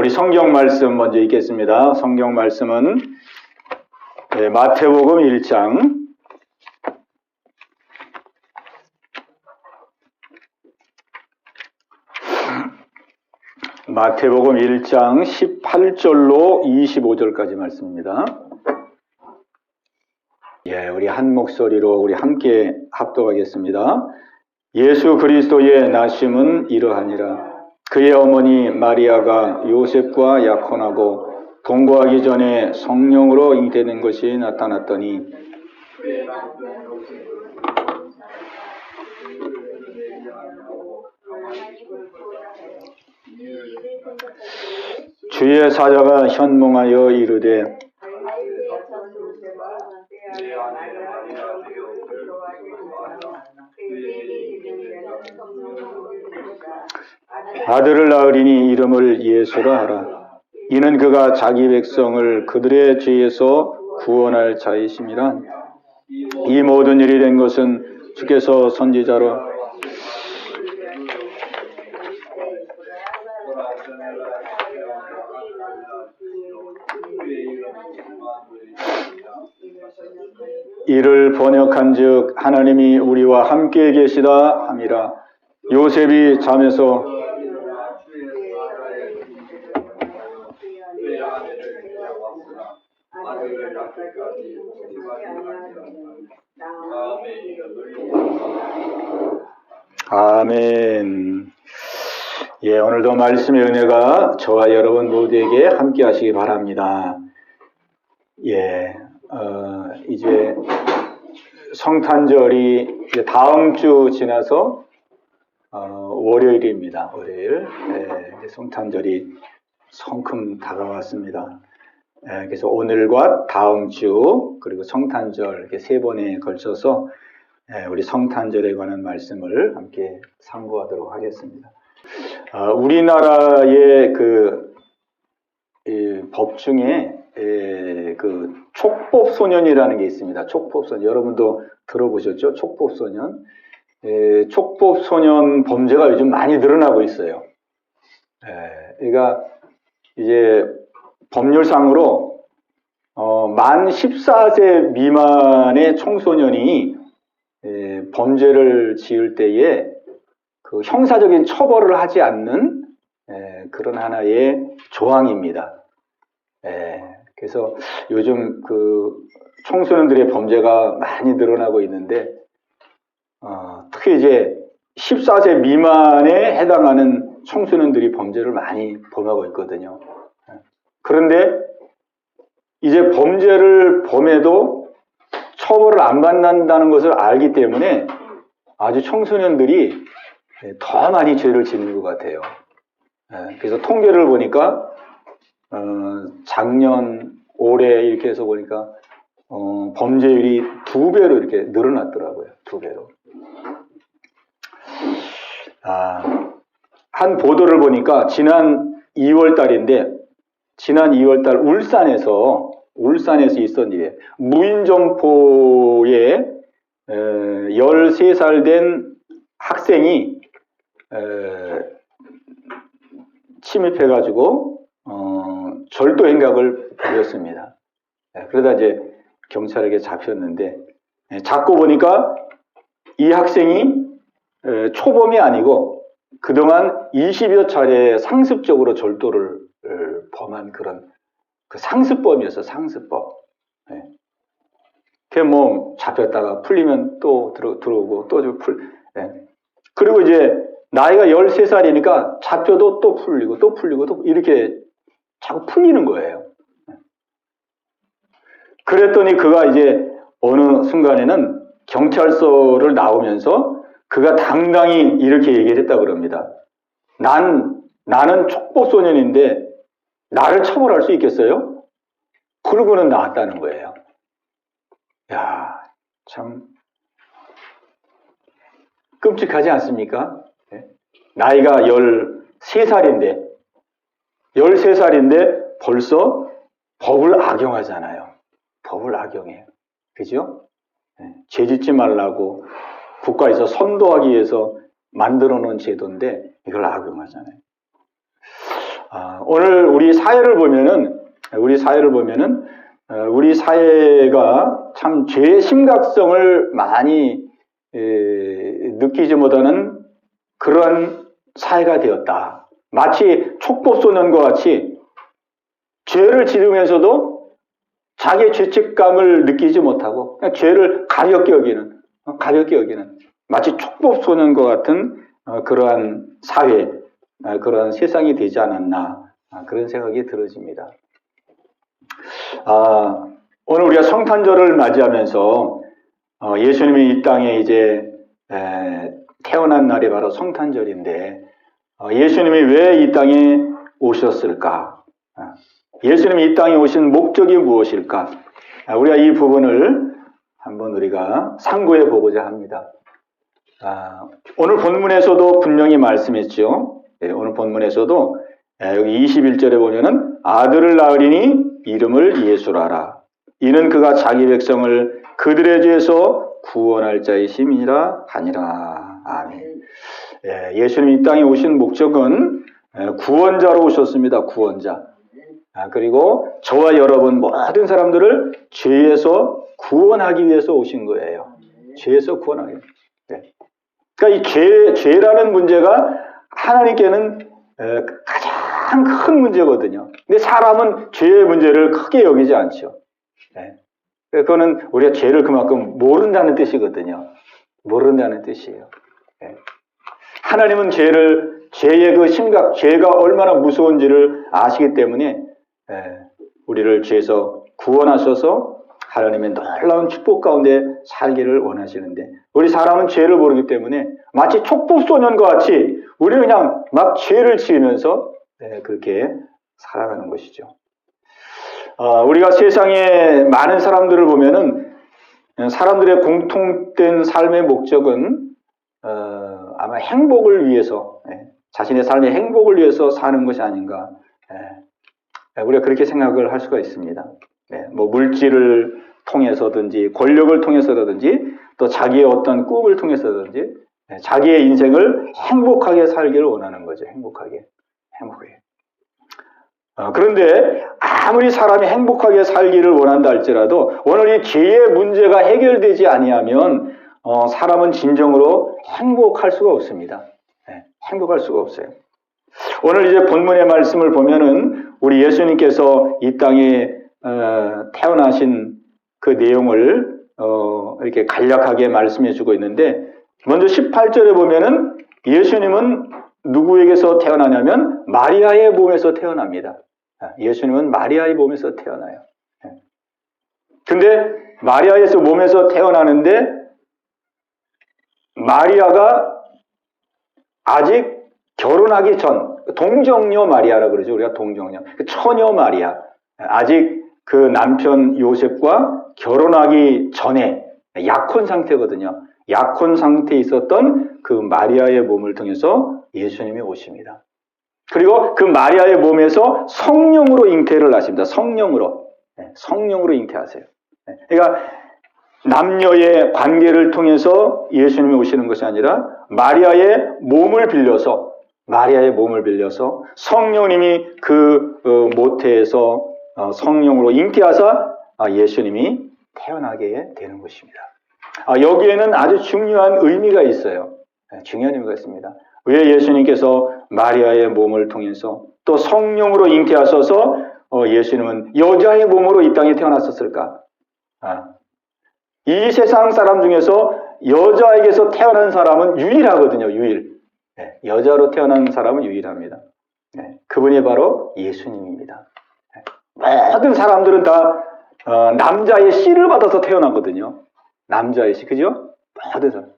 우리 성경 말씀 먼저 읽겠습니다. 성경 말씀은 마태복음 1장 마태복음 1장 18절로 25절까지 말씀입니다. 우리 한 목소리로 우리 함께 합독하겠습니다. 예수 그리스도의 나심은 이러하니라. 그의 어머니 마리아가 요셉과 약혼하고 동거하기 전에 성령으로 잉태된 것이 나타났더니 주의 사자가 현몽하여 이르되 아들을 낳으리니 이름을 예수라 하라. 이는 그가 자기 백성을 그들의 죄에서 구원할 자이심이라. 이 모든 일이 된 것은 주께서 선지자로 이를 번역한즉 하나님이 우리와 함께 계시다 함이라. 요셉이 잠에서 아멘. 오늘도 말씀의 은혜가 저와 여러분 모두에게 함께 하시기 바랍니다. 이제 성탄절이 이제 다음 주 지나서 월요일입니다. 월요일. 성탄절이 성큼 다가왔습니다. 그래서 오늘과 다음 주 그리고 성탄절 이렇게 세 번에 걸쳐서 우리 성탄절에 관한 말씀을 함께 상고하도록 하겠습니다. 우리나라의 법 중에 그 촉법소년이라는 게 있습니다. 촉법소년 여러분도 들어보셨죠? 촉법소년. 촉법소년 범죄가 요즘 많이 늘어나고 있어요. 그러니까 이제 법률상으로 만 14세 미만의 청소년이 범죄를 지을 때에 그 형사적인 처벌을 하지 않는 그런 하나의 조항입니다. 그래서 요즘 그 청소년들의 범죄가 많이 늘어나고 있는데 특히 이제 14세 미만에 해당하는 청소년들이 범죄를 많이 범하고 있거든요. 그런데 이제 범죄를 범해도 처벌을 안 받는다는 것을 알기 때문에 아주 청소년들이 더 많이 죄를 짓는 것 같아요. 그래서 통계를 보니까 작년, 올해 이렇게 해서 보니까 범죄율이 2배로 이렇게 늘어났더라고요. 2배로. 한 보도를 보니까 지난 2월 달인데 지난 2월 달 울산에서 있었던 일이에요. 무인점포에 13살 된 학생이 침입해가지고 절도 행각을 벌였습니다. 그러다 이제 경찰에게 잡혔는데 잡고 보니까 이 학생이 초범이 아니고 그동안 20여 차례 상습적으로 절도를 범한 그런 그 상습범이었어. 상습범. 뭐 잡혔다가 풀리면 또 들어오고 또 그리고 이제 나이가 13살이니까 잡혀도 또 풀리고 또 이렇게 자꾸 풀리는 거예요. 그랬더니 그가 이제 어느 순간에는 경찰서를 나오면서 그가 당당히 이렇게 얘기를 했다고 그럽니다. 나는 촉법소년인데 나를 처벌할 수 있겠어요? 그러고는 나왔다는 거예요. 참 끔찍하지 않습니까? 나이가 13살인데 벌써 법을 악용하잖아요. 법을 악용해요. 그죠? 죄 짓지 말라고 국가에서 선도하기 위해서 만들어 놓은 제도인데 이걸 악용하잖아요. 오늘 우리 사회를 보면은 우리 사회가 참 죄의 심각성을 많이 느끼지 못하는 그런 사회가 되었다. 마치 촉법소년과 같이 죄를 지으면서도 자기의 죄책감을 느끼지 못하고 그냥 죄를 가볍게 여기는 마치 촉법소년과 같은 그러한 사회, 그러한 세상이 되지 않았나 그런 생각이 들어집니다. 오늘 우리가 성탄절을 맞이하면서 예수님이 이 땅에 이제 태어난 날이 바로 성탄절인데 예수님이 왜 이 땅에 오셨을까? 예수님이 이 땅에 오신 목적이 무엇일까? 우리가 이 부분을 한번 우리가 상고해 보고자 합니다. 오늘 본문에서도 분명히 말씀했죠. 오늘 본문에서도 여기 21절에 보면은 아들을 낳으리니 이름을 예수라라. 이는 그가 자기 백성을 그들의 죄에서 구원할 자이심이라 하니라. 아멘. 예수님이 이 땅에 오신 목적은 구원자로 오셨습니다. 구원자. 그리고 저와 여러분 모든 사람들을 죄에서 구원하기 위해서 오신 거예요. 죄에서 구원하기 위해서. 그러니까 이 죄라는 문제가 하나님께는 가장 큰 문제거든요. 근데 사람은 죄의 문제를 크게 여기지 않죠. 그거는 우리가 죄를 그만큼 모른다는 뜻이거든요. 모른다는 뜻이에요. 하나님은 죄의 그 심각, 죄가 얼마나 무서운지를 아시기 때문에 우리를 죄에서 구원하셔서 하나님의 놀라운 축복 가운데 살기를 원하시는데 우리 사람은 죄를 모르기 때문에 마치 촉법소년과 같이 우리는 그냥 막 죄를 지으면서 그렇게 살아가는 것이죠. 우리가 세상에 많은 사람들을 보면은 사람들의 공통된 삶의 목적은 아마 행복을 위해서 자신의 삶의 행복을 위해서 사는 것이 아닌가 우리가 그렇게 생각을 할 수가 있습니다. 뭐 물질을 통해서든지 권력을 통해서든지 또 자기의 어떤 꿈을 통해서든지 자기의 인생을 행복하게 살기를 원하는 거죠. 행복하게. 그런데 아무리 사람이 행복하게 살기를 원한다 할지라도 오늘 이 죄의 문제가 해결되지 아니하면 사람은 진정으로 행복할 수가 없습니다. 행복할 수가 없어요. 오늘 이제 본문의 말씀을 보면은 우리 예수님께서 이 땅에 태어나신 그 내용을 이렇게 간략하게 말씀해 주고 있는데 먼저 18절에 보면은 예수님은 누구에게서 태어나냐면 마리아의 몸에서 태어납니다. 예수님은 마리아의 몸에서 태어나요. 근데 마리아의 몸에서 태어나는데 마리아가 아직 결혼하기 전 동정녀 마리아라 그러죠. 우리가 동정녀. 처녀 마리아. 아직 그 남편 요셉과 결혼하기 전에 약혼 상태거든요. 약혼 상태에 있었던 그 마리아의 몸을 통해서 예수님이 오십니다. 그리고 그 마리아의 몸에서 성령으로 잉태를 하십니다. 성령으로 잉태하세요. 그러니까 남녀의 관계를 통해서 예수님이 오시는 것이 아니라 마리아의 몸을 빌려서 성령님이 그 모태에서 성령으로 잉태하사 예수님이 태어나게 되는 것입니다. 여기에는 아주 중요한 의미가 있어요. 중요한 의미가 있습니다. 왜 예수님께서 마리아의 몸을 통해서 또 성령으로 잉태하셔서 예수님은 여자의 몸으로 이 땅에 태어났었을까? 이 세상 사람 중에서 여자에게서 태어난 사람은 유일하거든요. 여자로 태어난 사람은 유일합니다. 그분이 바로 예수님입니다. 모든 사람들은 다 남자의 씨를 받아서 태어나거든요. 남자의 씨, 그죠? 모든 사람.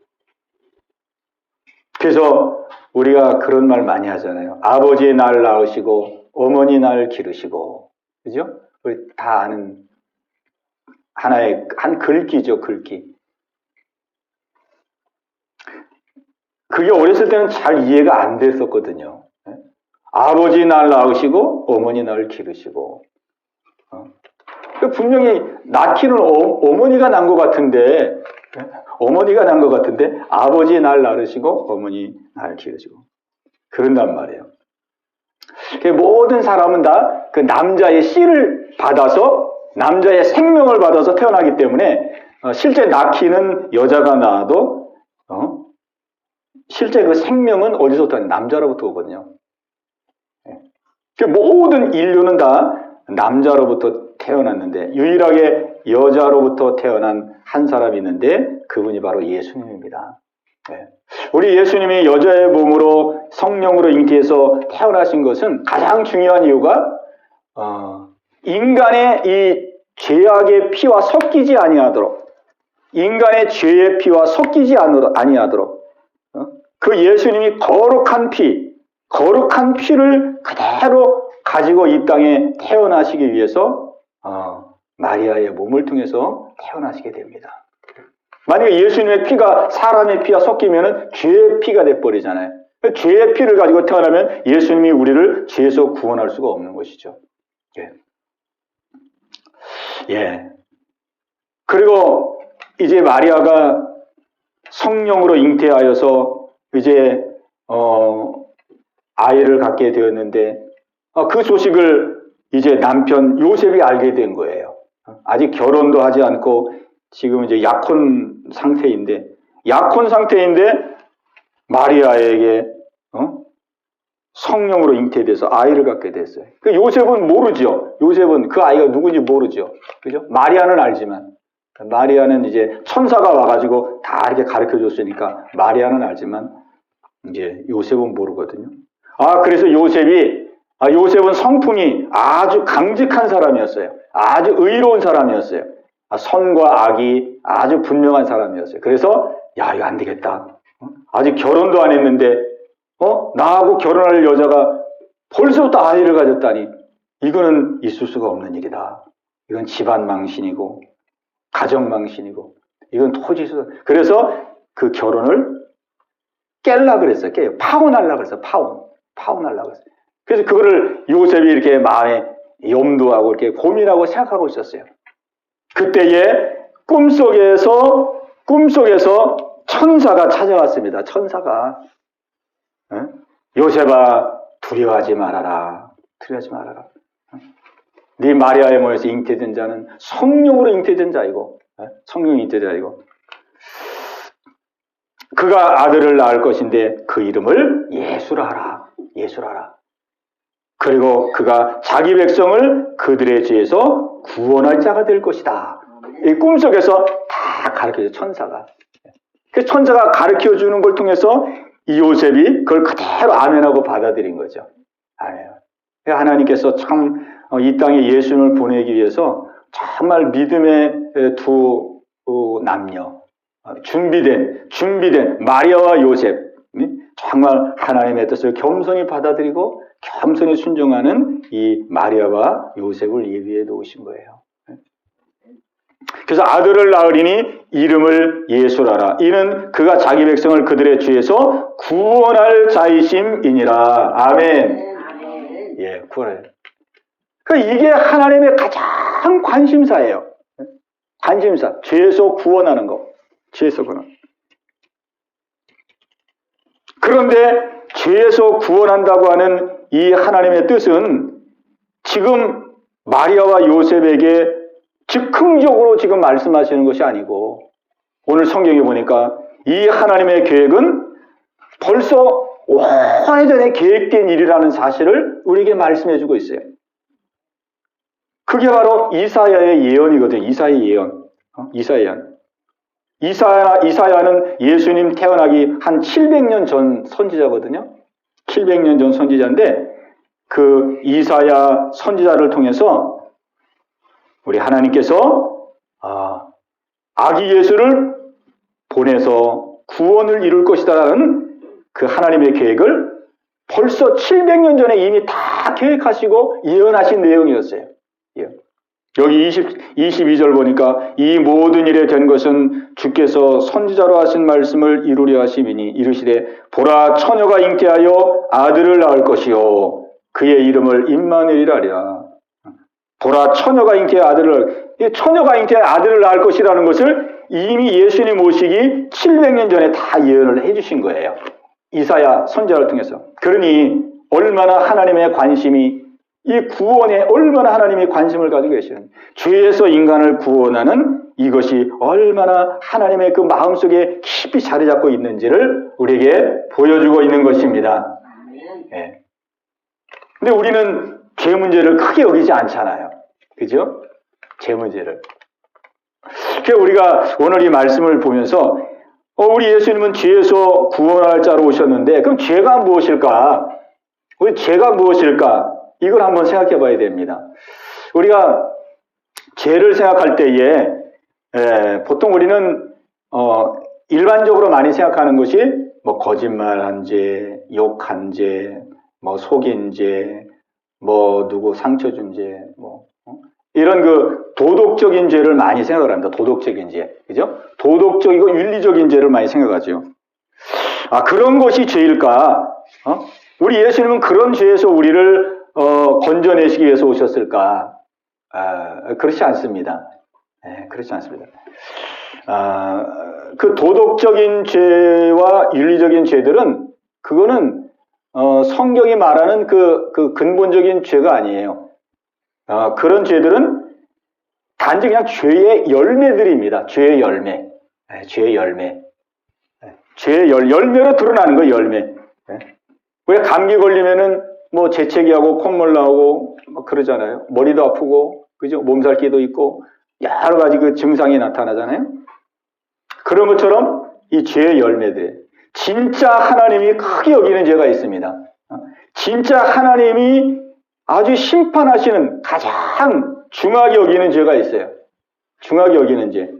그래서 우리가 그런 말 많이 하잖아요. 아버지 날 낳으시고 어머니 날 기르시고, 그죠? 우리 다 아는 하나의 한 글귀죠, 글귀. 그게 어렸을 때는 잘 이해가 안 됐었거든요. 아버지 날 낳으시고 어머니 날 기르시고. 분명히 낳기는 어머니가 난 것 같은데 아버지 날 낳으시고 어머니 날 기르시고 그런단 말이에요. 모든 사람은 다 그 남자의 씨를 받아서 남자의 생명을 받아서 태어나기 때문에 실제 낳기는 여자가 낳아도 실제 그 생명은 어디서부터 남자로부터 오거든요. 모든 인류는 다 남자로부터 태어났는데 유일하게 여자로부터 태어난 한 사람이 있는데 그분이 바로 예수님입니다. 우리 예수님이 여자의 몸으로 성령으로 잉태해서 태어나신 것은 가장 중요한 이유가 인간의 이 죄악의 피와 섞이지 아니하도록 인간의 죄의 피와 섞이지 아니하도록 그 예수님이 거룩한 피를 그대로 가지고 이 땅에 태어나시기 위해서 마리아의 몸을 통해서 태어나시게 됩니다. 만약에 예수님의 피가 사람의 피와 섞이면 죄의 피가 돼버리잖아요. 죄의 피를 가지고 태어나면 예수님이 우리를 죄에서 구원할 수가 없는 것이죠. 예. 그리고 이제 마리아가 성령으로 잉태하여서 이제 아이를 갖게 되었는데 그 소식을 이제 남편 요셉이 알게 된 거예요. 아직 결혼도 하지 않고 지금 이제 약혼 상태인데 마리아에게 성령으로 잉태돼서 아이를 갖게 됐어요. 그 요셉은 모르죠. 요셉은 그 아이가 누군지 모르죠. 그죠? 마리아는 알지만 마리아는 이제 천사가 와가지고 다 이렇게 가르쳐 줬으니까 마리아는 알지만 이제 요셉은 모르거든요. 그래서 요셉은 성품이 아주 강직한 사람이었어요. 아주 의로운 사람이었어요. 선과 악이 아주 분명한 사람이었어요. 그래서 이거 안 되겠다. 아직 결혼도 안 했는데 나하고 결혼할 여자가 벌써부터 아이를 가졌다니 이거는 있을 수가 없는 일이다. 이건 집안 망신이고 가정 망신이고 이건 토지서. 그래서 그 결혼을 깰라 그랬어요. 파혼하려고 그랬어요. 파혼하려고 그랬어요. 그래서 그거를 요셉이 이렇게 마음에 염두하고 이렇게 고민하고 생각하고 있었어요. 그때에 꿈속에서 천사가 찾아왔습니다. 천사가 요셉아 두려워하지 말아라. 네 마리아의 몸에서 잉태된 자는 성령으로 잉태된 자이고 그가 아들을 낳을 것인데 그 이름을 예수라 하라. 그리고 그가 자기 백성을 그들의 죄에서 구원할 자가 될 것이다. 이 꿈속에서 다 가르쳐줘, 천사가. 그 천사가 가르쳐주는 걸 통해서 이 요셉이 그걸 그대로 아멘하고 받아들인 거죠. 아멘. 하나님께서 참 이 땅에 예수님을 보내기 위해서 정말 믿음의 두 남녀, 준비된 마리아와 요셉, 정말 하나님의 뜻을 겸손히 받아들이고 겸손히 순종하는 이 마리아와 요셉을 예비해 놓으신 거예요. 그래서 아들을 낳으리니 이름을 예수라라. 이는 그가 자기 백성을 그들의 죄에서 구원할 자이심이니라. 아멘. 예, 구원할. 그러니까 이게 하나님의 가장 관심사예요. 관심사. 죄에서 구원하는 거. 죄에서 구원. 그런데 죄에서 구원한다고 하는 이 하나님의 뜻은 지금 마리아와 요셉에게 즉흥적으로 지금 말씀하시는 것이 아니고 오늘 성경에 보니까 이 하나님의 계획은 벌써 오래전에 계획된 일이라는 사실을 우리에게 말씀해 주고 있어요. 그게 바로 이사야의 예언이거든요. 이사야의 예언. 이사야는 예수님 태어나기 한 700년 전 선지자거든요. 700년 전 선지자인데 그 이사야 선지자를 통해서 우리 하나님께서 아기 예수를 보내서 구원을 이룰 것이다라는 그 하나님의 계획을 벌써 700년 전에 이미 다 계획하시고 예언하신 내용이었어요. 여기 22절 보니까 이 모든 일에 된 것은 주께서 선지자로 하신 말씀을 이루려 하심이니 이르시되 보라 처녀가 잉태하여 아들을 낳을 것이요 그의 이름을 임마누엘이라 하리라. 보라 처녀가 잉태하여 아들을 낳을 것이라는 것을 이미 예수님 오시기 700년 전에 다 예언을 해주신 거예요. 이사야 선지자를 통해서. 그러니 얼마나 하나님의 관심이, 이 구원에 얼마나 하나님이 관심을 가지고 계시는, 죄에서 인간을 구원하는 이것이 얼마나 하나님의 그 마음속에 깊이 자리 잡고 있는지를 우리에게 보여주고 있는 것입니다. 예. 근데 우리는 죄 문제를 크게 여기지 않잖아요. 그죠? 죄 문제를. 그래서 우리가 오늘 이 말씀을 보면서 우리 예수님은 죄에서 구원할 자로 오셨는데 그럼 죄가 무엇일까? 우리 죄가 무엇일까? 이걸 한번 생각해 봐야 됩니다. 우리가 죄를 생각할 때에 보통 우리는 일반적으로 많이 생각하는 것이 뭐 거짓말한 죄, 욕한 죄, 뭐 속인 죄, 뭐 누구 상처 준 죄, 뭐 이런 그 도덕적인 죄를 많이 생각을 합니다. 도덕적인 죄, 그죠? 도덕적이고 윤리적인 죄를 많이 생각하죠. 아, 그런 것이 죄일까? 우리 예수님은 그런 죄에서 우리를 건져내시기 위해서 오셨을까? 그렇지 않습니다. 네, 그렇지 않습니다. 그 도덕적인 죄와 윤리적인 죄들은 그거는 성경이 말하는 그 근본적인 죄가 아니에요. 그런 죄들은 단지 그냥 죄의 열매들입니다. 죄의 열매. 죄의 열매. 죄의 열매로 드러나는 거예요, 열매. 왜 감기 걸리면은 뭐 재채기하고 콧물 나오고 막 그러잖아요. 머리도 아프고, 그죠? 몸살기도 있고, 여러 가지 그 증상이 나타나잖아요. 그런 것처럼 이 죄의 열매들. 진짜 하나님이 크게 여기는 죄가 있습니다. 진짜 하나님이 아주 심판하시는 가장 중하게 여기는 죄가 있어요. 중하게 여기는 죄.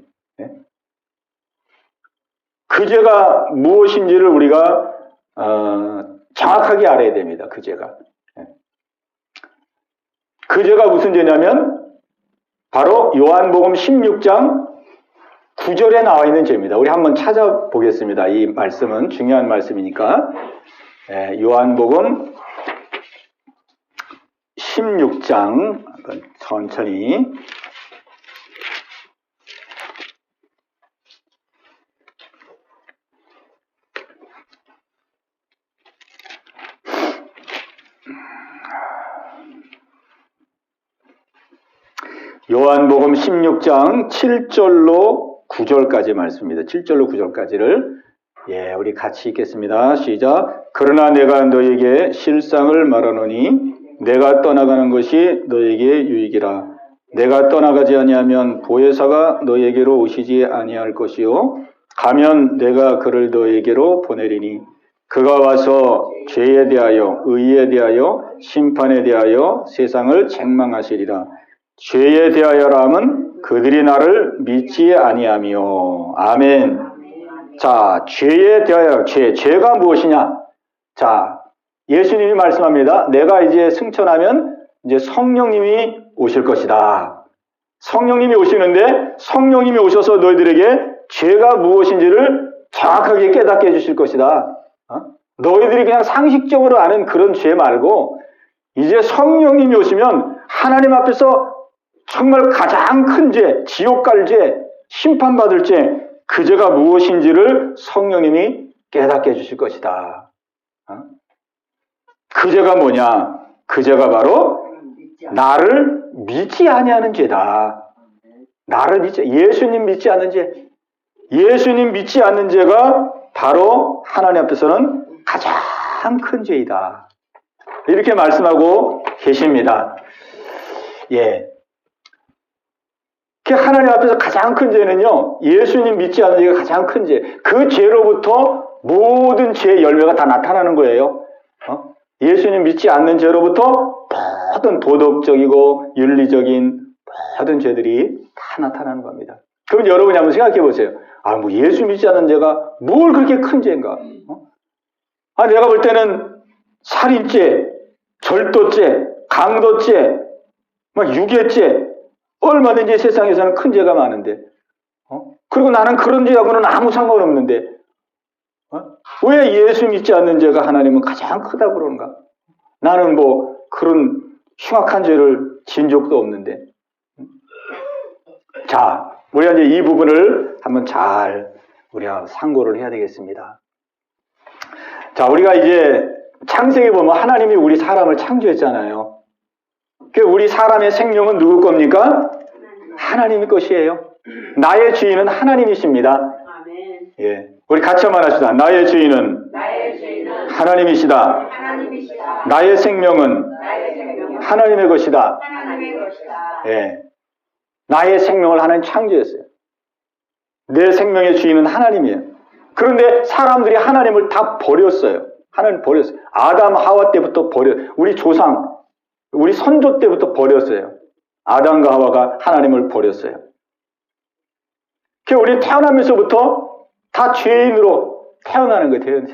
그 죄가 무엇인지를 우리가 정확하게 알아야 됩니다. 그 죄가. 그 죄가 무슨 죄냐면 바로 요한복음 16장 9절에 나와 있는 죄입니다. 우리 한번 찾아보겠습니다. 이 말씀은 중요한 말씀이니까. 요한복음 16장 천천히 요한복음 16장 7절로 9절까지 말씀입니다. 7절로 9절까지를 우리 같이 읽겠습니다. 시작. 그러나 내가 너에게 실상을 말하노니 내가 떠나가는 것이 너에게 유익이라. 내가 떠나가지 아니하면 보혜사가 너에게로 오시지 아니할 것이요 가면 내가 그를 너에게로 보내리니 그가 와서 죄에 대하여 의에 대하여 심판에 대하여 세상을 책망하시리라. 죄에 대하여라 함은 그들이 나를 믿지 아니하며. 아멘. 자, 죄에 대하여, 죄가 무엇이냐? 자, 예수님이 말씀합니다. 내가 이제 승천하면 이제 성령님이 오실 것이다. 성령님이 오시는데 성령님이 오셔서 너희들에게 죄가 무엇인지를 정확하게 깨닫게 해주실 것이다. 너희들이 그냥 상식적으로 아는 그런 죄 말고 이제 성령님이 오시면 하나님 앞에서 정말 가장 큰 죄, 지옥 갈 죄, 심판받을 죄, 그 죄가 무엇인지를 성령님이 깨닫게 해주실 것이다. 그 죄가 뭐냐? 그 죄가 바로 나를 믿지 아니하는 죄다. 나를 믿지, 예수님 믿지 않는 죄. 예수님 믿지 않는 죄가 바로 하나님 앞에서는 가장 큰 죄이다. 이렇게 말씀하고 계십니다. 하나님 앞에서 가장 큰 죄는요, 예수님 믿지 않는 죄가 가장 큰 죄. 그 죄로부터 모든 죄의 열매가 다 나타나는 거예요. 예수님 믿지 않는 죄로부터 모든 도덕적이고 윤리적인 모든 죄들이 다 나타나는 겁니다. 그럼 여러분이 한번 생각해 보세요. 뭐 예수 믿지 않는 죄가 뭘 그렇게 큰 죄인가? 내가 볼 때는 살인죄, 절도죄, 강도죄, 유괴죄, 얼마든지 세상에서는 큰 죄가 많은데, 그리고 나는 그런 죄하고는 아무 상관없는데, 왜 예수 믿지 않는 죄가 하나님은 가장 크다고 그러는가? 나는 뭐 그런 흉악한 죄를 지은 적도 없는데. 자, 우리가 이제 이 부분을 한번 잘 우리가 상고를 해야 되겠습니다. 자, 우리가 이제 창세기 보면 하나님이 우리 사람을 창조했잖아요. 우리 사람의 생명은 누구 겁니까? 하나님의 것이에요. 나의 주인은 하나님이십니다. 예, 우리 같이 한번 합시다. 나의 주인은 하나님이시다. 나의 생명은 하나님의 것이다. 예, 나의 생명을 하나님 창조했어요. 내 생명의 주인은 하나님이에요. 그런데 사람들이 하나님을 다 버렸어요. 하나님 버렸어요. 아담 하와 때부터 우리 조상, 우리 선조 때부터 버렸어요. 아담과 하와가 하나님을 버렸어요. 우리 태어나면서부터 다 죄인으로 태어나는 거예요.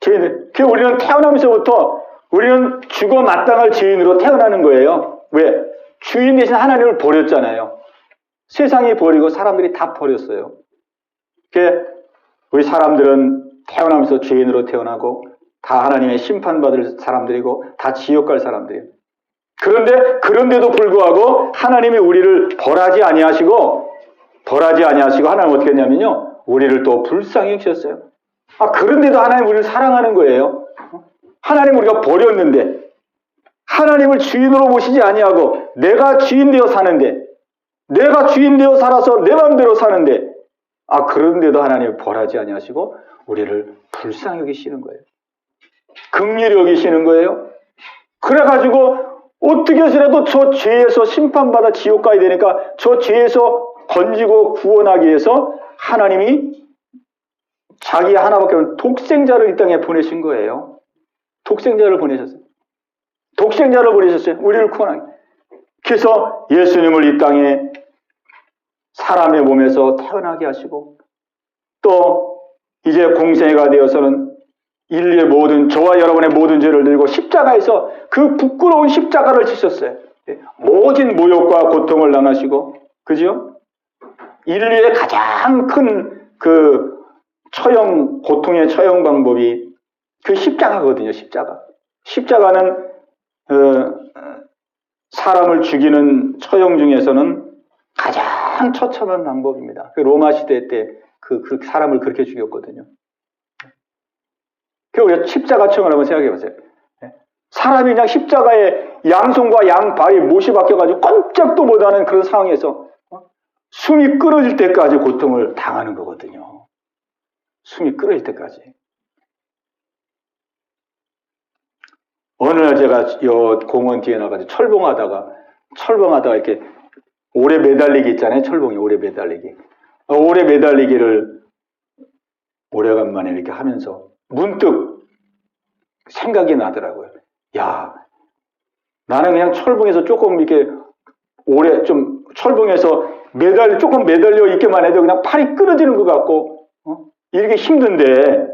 죄인. 우리는 태어나면서부터 우리는 죽어 마땅할 죄인으로 태어나는 거예요. 왜? 주인 대신 하나님을 버렸잖아요. 세상이 버리고 사람들이 다 버렸어요. 우리 사람들은 태어나면서 죄인으로 태어나고 다 하나님의 심판받을 사람들이고 다 지옥 갈 사람들이에요. 그런데도 불구하고 하나님이 우리를 벌하지 아니하시고 하나님 어떻게 했냐면요, 우리를 또 불쌍히 여기셨어요. 그런데도 하나님 우리를 사랑하는 거예요. 하나님 우리가 버렸는데 하나님을 주인으로 모시지 아니하고 내가 주인 되어 사는데, 내가 주인 되어 살아서 내 마음대로 사는데, 그런데도 하나님을 벌하지 아니하시고 우리를 불쌍히 여기시는 거예요. 긍휼히 여기시는 거예요. 그래가지고 어떻게 해서라도 저 죄에서 심판받아 지옥 가야 되니까 저 죄에서 건지고 구원하기 위해서 하나님이 자기 하나밖에 없는 독생자를 이 땅에 보내신 거예요. 독생자를 보내셨어요. 우리를 구원하기. 그래서 예수님을 이 땅에 사람의 몸에서 태어나게 하시고, 또 이제 공생애가 되어서는 인류의 모든, 저와 여러분의 모든 죄를 들고 십자가에서 그 부끄러운 십자가를 지셨어요. 모진 모욕과 고통을 당하시고, 그죠? 인류의 가장 큰 고통의 처형 방법이 그 십자가거든요. 십자가는 사람을 죽이는 처형 중에서는 가장 처참한 방법입니다. 로마 시대 때 그 사람을 그렇게 죽였거든요. 우리가 십자가처형을 한번 생각해 보세요. 사람이 그냥 십자가에 양손과 양발이 못이 박혀가지고 꼼짝도 못하는 그런 상황에서 숨이 끊어질 때까지 고통을 당하는 거거든요. 숨이 끊어질 때까지. 어느 날 제가 공원 뒤에 나가서 철봉하다가 이렇게 오래 매달리기 있잖아요. 철봉이 오래 매달리기. 오래 매달리기를 오래간만에 이렇게 하면서 문득 생각이 나더라고요. 야, 나는 그냥 철봉에서 조금 이렇게 철봉에서 조금 매달려 있기만 해도 그냥 팔이 끊어지는 것 같고, 이렇게 힘든데,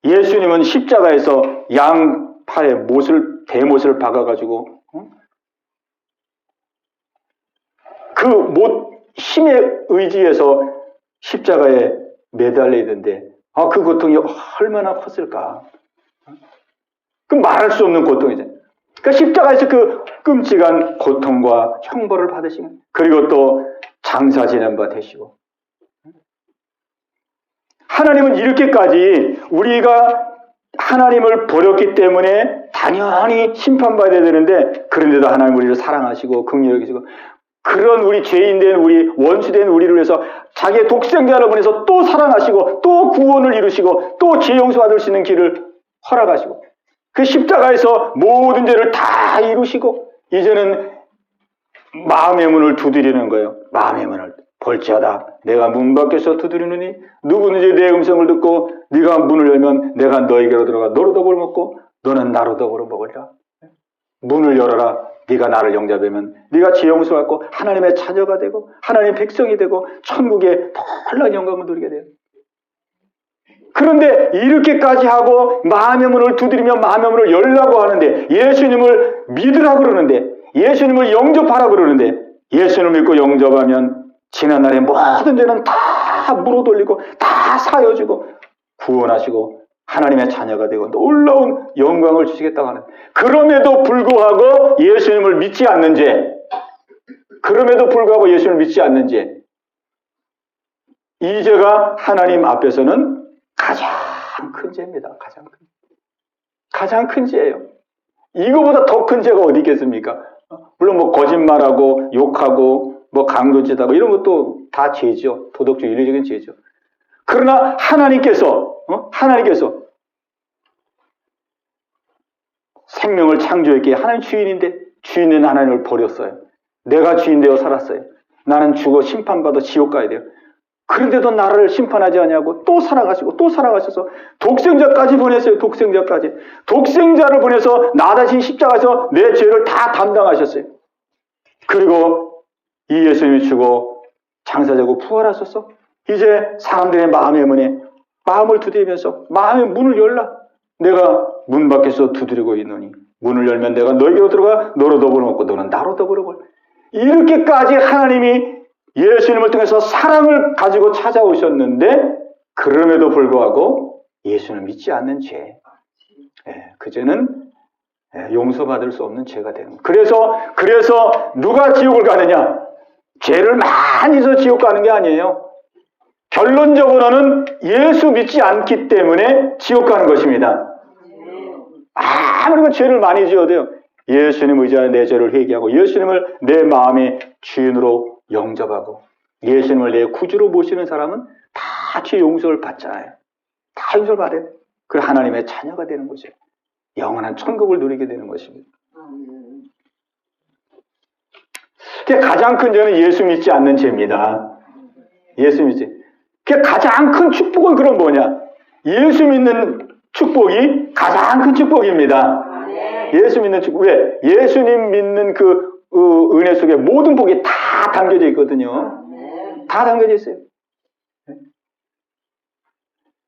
예수님은 십자가에서 양팔에 대못을 박아가지고, 힘에 의지해서 십자가에 매달리던데, 그 고통이 얼마나 컸을까. 말할 수 없는 고통이죠. 그러니까 십자가에서 그 끔찍한 고통과 형벌을 받으시고, 그리고 또 장사 지낸 바 되시고. 하나님은 이렇게까지 우리가 하나님을 버렸기 때문에 당연히 심판받아야 되는데, 그런데도 하나님 우리를 사랑하시고 긍휼히 여기시고, 그런 우리 죄인된 우리, 원수된 우리를 위해서 자기의 독생자를 보내서 또 사랑하시고 또 구원을 이루시고 또 죄 용서받을 수 있는 길을 허락하시고, 그 십자가에서 모든 죄를 다 이루시고 이제는 마음의 문을 두드리는 거예요. 마음의 문을. 볼지어다 내가 문 밖에서 두드리느니 누구든지 내 음성을 듣고 네가 문을 열면 내가 너에게로 들어가 너로 더불어 먹고 너는 나로 더불어 먹으리라. 문을 열어라. 네가 나를 영접하면 네가 죄 용서받고 하나님의 자녀가 되고 하나님의 백성이 되고 천국의 놀라운 영광을 누리게 돼요. 그런데 이렇게까지 하고 마음의 문을 두드리며 마음의 문을 열라고 하는데, 예수님을 믿으라고 그러는데, 예수님을 영접하라고 그러는데, 예수님을 믿고 영접하면 지난날의 모든 죄는 다 물어돌리고 다 사여주고 구원하시고 하나님의 자녀가 되고 놀라운 영광을 주시겠다고 하는, 그럼에도 불구하고 예수님을 믿지 않는 죄, 이 죄가 하나님 앞에서는 가장 가장 큰 죄입니다. 가장 큰 죄예요. 이거보다 더 큰 죄가 어디 있겠습니까? 물론 뭐 거짓말하고 욕하고 뭐 강도짓하고 이런 것도 다 죄죠. 도덕적 윤리적인 죄죠. 그러나 하나님께서 생명을 창조했기에 하나님 주인인데 주인은 하나님을 버렸어요. 내가 주인 되어 살았어요. 나는 죽어 심판받아 지옥 가야 돼요. 그런데도 나를 심판하지 않냐고 또 살아가시고 또 살아가셔서 독생자까지 보냈어요. 독생자를 보내서 나 대신 십자가에서 내 죄를 다 담당하셨어요. 그리고 이 예수님이 죽어 장사되고 부활하셔서 이제 사람들의 마음의 문에 마음을 두드리면서 마음의 문을 열라. 내가 문 밖에서 두드리고 있노니 문을 열면 내가 너에게로 들어가 너로 더불어 먹고 너는 나로 더불어 먹을. 이렇게까지 하나님이 예수님을 통해서 사랑을 가지고 찾아오셨는데 그럼에도 불구하고 예수를 믿지 않는 죄, 그 죄는 용서받을 수 없는 죄가 되는 거예요. 그래서 누가 지옥을 가느냐? 죄를 많이 해서 지옥 가는 게 아니에요. 결론적으로는 예수 믿지 않기 때문에 지옥 가는 것입니다. 아무리 죄를 많이 지어도요. 예수님 의지하여 내 죄를 회개하고 예수님을 내 마음의 주인으로 영접하고 예수님을 내 구주로 모시는 사람은 다 죄 용서를 받잖아요. 다 용서를 받아요. 그 하나님의 자녀가 되는 거죠. 영원한 천국을 누리게 되는 것입니다. 가장 큰 죄는 예수 믿지 않는 죄입니다. 예수 믿지. 가장 큰 축복은 그럼 뭐냐? 예수 믿는 축복이 가장 큰 축복입니다. 예수 믿는 축복. 왜? 예수님 믿는 그 은혜 속에 모든 복이 다 담겨져 있거든요. 다 담겨져 있어요.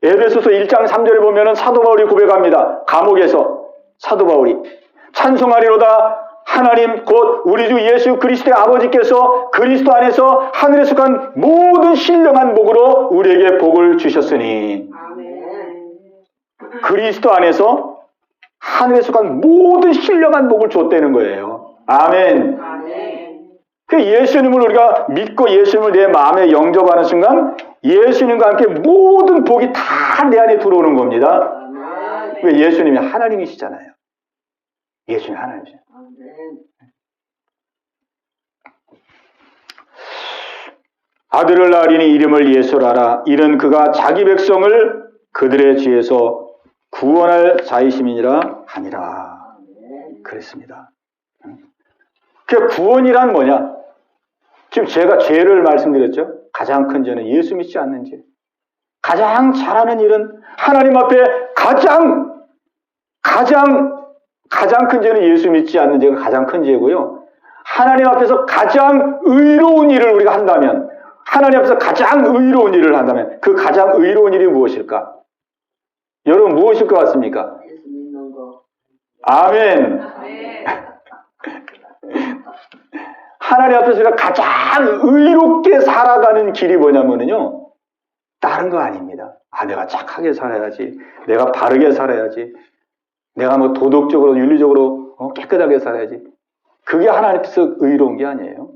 에베소서 1장 3절에 보면은 사도 바울이 고백합니다. 감옥에서 사도 바울이 찬송하리로다 하나님 곧 우리 주 예수 그리스도의 아버지께서 그리스도 안에서 하늘에 속한 모든 신령한 복으로 우리에게 복을 주셨으니. 그리스도 안에서 하늘에 속한 모든 신령한 복을 줬다는 거예요. 아멘. 그 예수님을 우리가 믿고 예수님을 내 마음에 영접하는 순간 예수님과 함께 모든 복이 다 내 안에 들어오는 겁니다. 왜? 예수님이 하나님이시잖아요. 예수님이 하나님이시잖아요. 아들을 낳으리니 이름을 예수라라. 이는 그가 자기 백성을 그들의 죄에서 구원할 자이심이니라 하니라. 그랬습니다. 그 구원이란 뭐냐? 지금 제가 죄를 말씀드렸죠. 가장 큰 죄는 예수 믿지 않는 죄. 가장 잘하는 일은 하나님 앞에 가장 큰 죄는 예수 믿지 않는 죄가 가장 큰 죄고요. 하나님 앞에서 가장 의로운 일을 우리가 한다면, 하나님 앞에서 가장 의로운 일을 한다면 그 가장 의로운 일이 무엇일까? 여러분 무엇일 것 같습니까? 예수 믿는 거. 아멘. 하나님 앞에서 우리가 가장 의롭게 살아가는 길이 뭐냐면요. 다른 거 아닙니다. 내가 착하게 살아야지. 내가 바르게 살아야지. 내가 뭐 도덕적으로, 윤리적으로 깨끗하게 살아야지. 그게 하나님 앞에서 의로운 게 아니에요.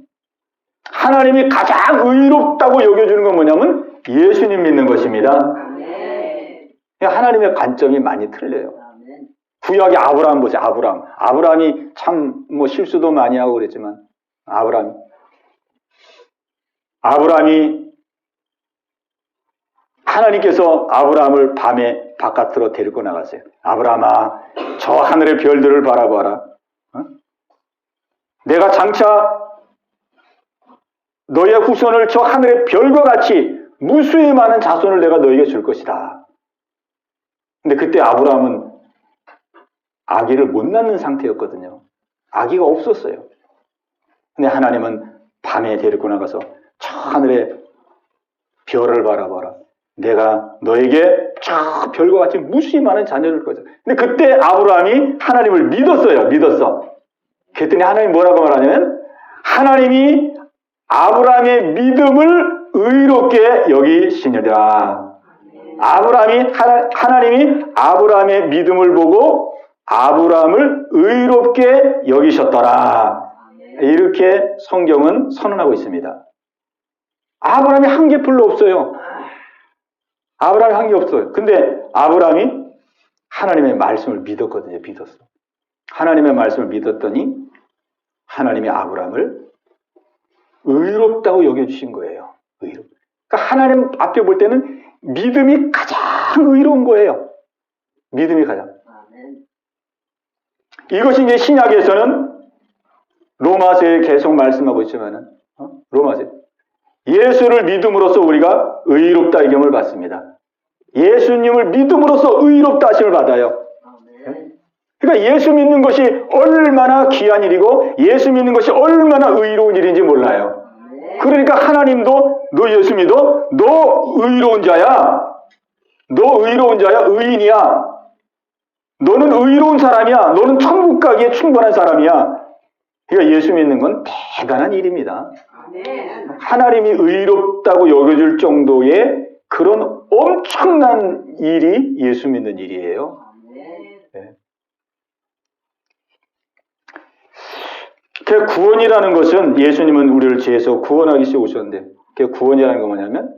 하나님이 가장 의롭다고 여겨주는 건 뭐냐면 예수님 믿는 것입니다. 하나님의 관점이 많이 틀려요. 구약의 아브라함 보세요. 아브라함이 참 뭐 실수도 많이 하고 그랬지만 아브라함이 하나님께서 아브라함을 밤에 바깥으로 데리고 나갔어요. 아브라함아, 저 하늘의 별들을 바라봐라. 내가 장차 너의 후손을 저 하늘의 별과 같이 무수히 많은 자손을 내가 너에게 줄 것이다. 근데 그때 아브라함은 아기를 못 낳는 상태였거든요. 아기가 없었어요. 근데 하나님은 밤에 데리고 나가서 저 하늘의 별을 바라봐라. 내가 너에게 저 별과 같이 무수히 많은 자녀를 줄 거다. 근데 그때 아브라함이 하나님을 믿었어. 그랬더니 하나님이 뭐라고 말하냐면 하나님이 아브라함의 믿음을 의롭게 여기시느라. 하나님이 아브라함의 믿음을 보고 아브라함을 의롭게 여기셨더라. 이렇게 성경은 선언하고 있습니다. 아브라함이 한 게 별로 없어요. 아브라함이 한 게 없어요. 근데 아브라함이 하나님의 말씀을 믿었거든요. 믿었어. 하나님의 말씀을 믿었더니 하나님이 아브라함을 의롭다고 여겨주신 거예요. 의롭. 그러니까 하나님 앞에 볼 때는 믿음이 가장 의로운 거예요. 믿음이 가장. 이것이 이제 신약에서는 로마서에 계속 말씀하고 있지만은, 로마서 예수를 믿음으로써 우리가 의롭다 이 점을 받습니다. 예수님을 믿음으로써 의롭다 하심을 받아요. 그러니까 예수 믿는 것이 얼마나 귀한 일이고 예수 믿는 것이 얼마나 의로운 일인지 몰라요. 그러니까 하나님도 너 예수 믿어? 너 의로운 자야. 너 의로운 자야. 의인이야. 너는 의로운 사람이야. 너는 천국 가기에 충분한 사람이야. 그러니까 예수 믿는 건 대단한 일입니다. 하나님이 의롭다고 여겨줄 정도의 그런 엄청난 일이 예수 믿는 일이에요. 네. 그 구원이라는 것은 예수님은 우리를 죄에서 구원하기 위해 오셨는데 그 구원이라는 건 뭐냐면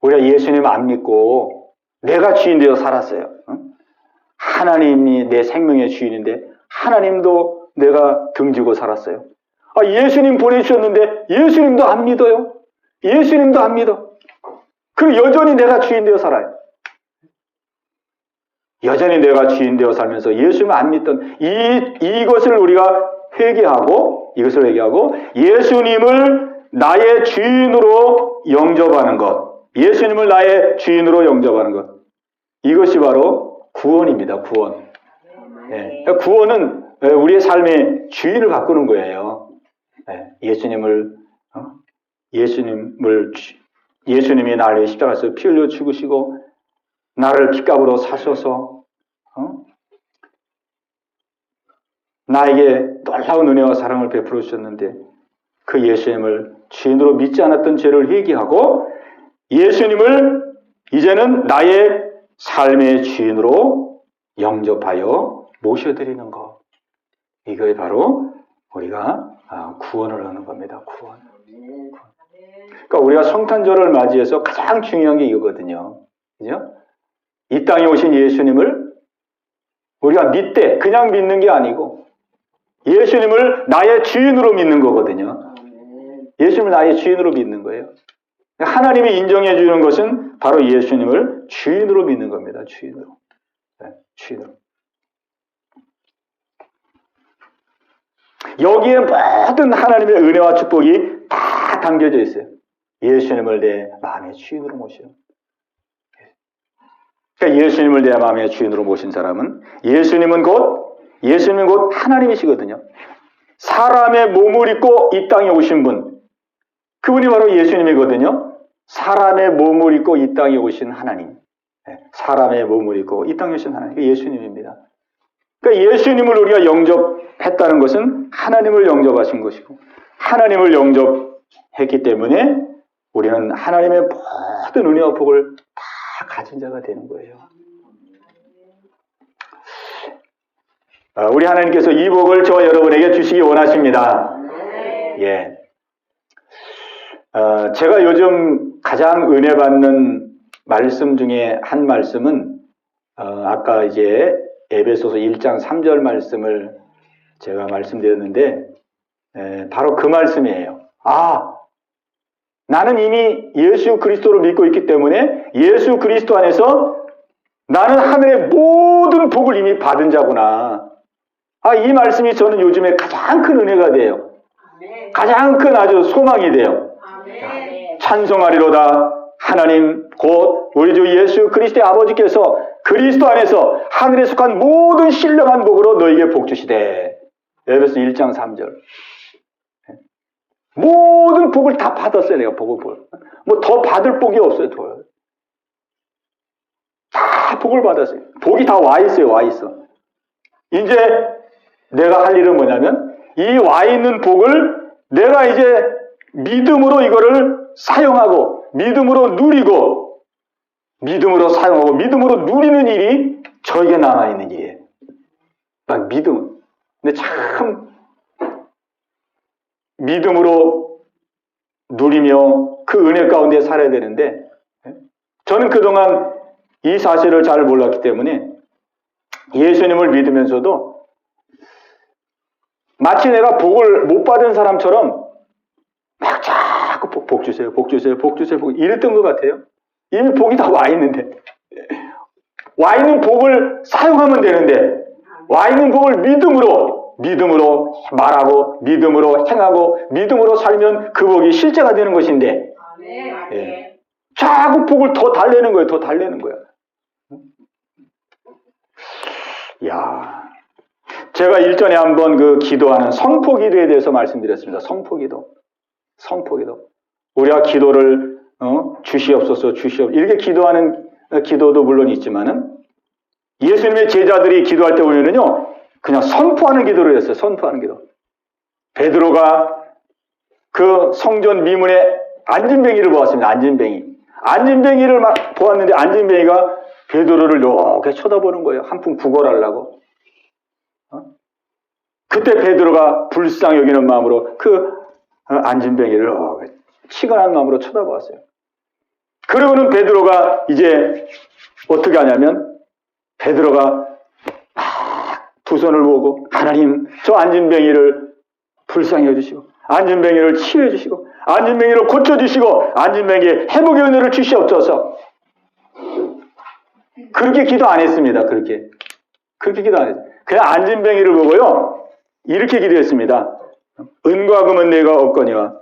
우리가 예수님 안 믿고 내가 주인 되어 살았어요. 하나님이 내 생명의 주인인데 하나님도 내가 등지고 살았어요. 예수님 보내주셨는데 예수님도 안 믿어요. 예수님도 안 믿어. 그리고 여전히 내가 주인 되어 살아요. 여전히 내가 주인 되어 살면서 예수님을 안 믿던 이것을 우리가 회개하고 이것을 회개하고 예수님을 나의 주인으로 영접하는 것, 예수님을 나의 주인으로 영접하는 것, 이것이 바로 구원입니다. 구원. 네. 구원은 우리의 삶의 주인을 바꾸는 거예요. 네. 예수님이 나를 십자가에서 피 흘려 죽으시고 나를 핏값으로 사셔서 나에게 놀라운 은혜와 사랑을 베풀어 주셨는데 그 예수님을 주인으로 믿지 않았던 죄를 회개하고 예수님을 이제는 나의 삶의 주인으로 영접하여 모셔드리는 것. 이거에 바로 우리가 구원을 하는 겁니다. 구원. 그러니까 우리가 성탄절을 맞이해서 가장 중요한 게 이거거든요. 그죠? 이 땅에 오신 예수님을 우리가 믿되 그냥 믿는 게 아니고 예수님을 나의 주인으로 믿는 거거든요. 예수님을 나의 주인으로 믿는 거예요. 하나님이 인정해 주는 것은 바로 예수님을 주인으로 믿는 겁니다. 주인으로. 네, 주인으로. 여기에 모든 하나님의 은혜와 축복이 다 담겨져 있어요. 예수님을 내 마음의 주인으로 모셔. 그러니까 예수님을 내 마음의 주인으로 모신 사람은 예수님은 곧 하나님이시거든요. 사람의 몸을 입고 이 땅에 오신 분, 그분이 바로 예수님이거든요. 사람의 몸을 입고 이 땅에 오신 하나님. 사람의 몸을 입고 이 땅에 오신 하나님, 예수님입니다. 그러니까 예수님을 우리가 영접했다는 것은 하나님을 영접하신 것이고 하나님을 영접했기 때문에 우리는 하나님의 모든 은혜와 복을 다 가진 자가 되는 거예요. 우리 하나님께서 이 복을 저와 여러분에게 주시기 원하십니다. 예. 제가 요즘 가장 은혜 받는 말씀 중에 한 말씀은 아까 이제 에베소서 1장 3절 말씀을 제가 말씀드렸는데 바로 그 말씀이에요. 나는 이미 예수 그리스도를 믿고 있기 때문에 예수 그리스도 안에서 나는 하늘의 모든 복을 이미 받은 자구나. 이 말씀이 저는 요즘에 가장 큰 은혜가 돼요. 가장 큰 아주 소망이 돼요. 찬송하리로다. 하나님 곧 우리 주 예수 그리스도의 아버지께서 그리스도 안에서 하늘에 속한 모든 신령한 복으로 너에게 복 주시되. 에베소 1장 3절. 모든 복을 다 받았어요. 내가 복을. 뭐 더 받을 복이 없어요. 다 복을 받았어요. 복이 다 와 있어요. 와 있어. 이제 내가 할 일은 뭐냐면 이 와 있는 복을 내가 이제 믿음으로 이거를 사용하고 믿음으로 누리고 믿음으로 사용하고 믿음으로 누리는 일이 저에게 남아있는 일이에요. 딱 믿음. 근데 참 믿음으로 누리며 그 은혜 가운데 살아야 되는데 저는 그동안 이 사실을 잘 몰랐기 때문에 예수님을 믿으면서도 마치 내가 복을 못 받은 사람처럼 막 자꾸 복 주세요, 복 주세요, 복 주세요, 복 이랬던 것 같아요. 이미 복이 다 와 있는데. 와 있는 복을 사용하면 되는데, 와 있는 복을 믿음으로 말하고, 믿음으로 행하고, 믿음으로 살면 그 복이 실제가 되는 것인데, 예. 자꾸 복을 더 달래는 거예요, 더 달래는 거야. 야, 제가 일전에 한번 그 기도하는 선포 기도에 대해서 말씀드렸습니다. 선포 기도. 우리가 기도를, 주시옵소서, 이렇게 기도하는 기도도 물론 있지만은, 예수님의 제자들이 기도할 때 보면은요, 그냥 선포하는 기도를 했어요. 선포하는 기도. 베드로가 그 성전 미문에 안진뱅이를 보았습니다. 안진뱅이를 막 보았는데 안진뱅이가 베드로를 이렇게 쳐다보는 거예요. 한 푼 구걸하려고. 그때 베드로가 불쌍히 여기는 마음으로 그 안진뱅이를 치근한 마음으로 쳐다보았어요. 그러고는 베드로가 이제 어떻게 하냐면 베드로가 두 손을 모으고 하나님 저 안진뱅이를 불쌍히 해주시고 안진뱅이를 치유해 주시고 안진뱅이를 고쳐주시고 안진뱅이의 회복의 은혜를 주시옵소서. 그렇게 기도 안 했습니다. 그렇게 기도 안 했어요. 그냥 안진뱅이를 보고요 이렇게 기도했습니다. 은과 금은 내가 없거니와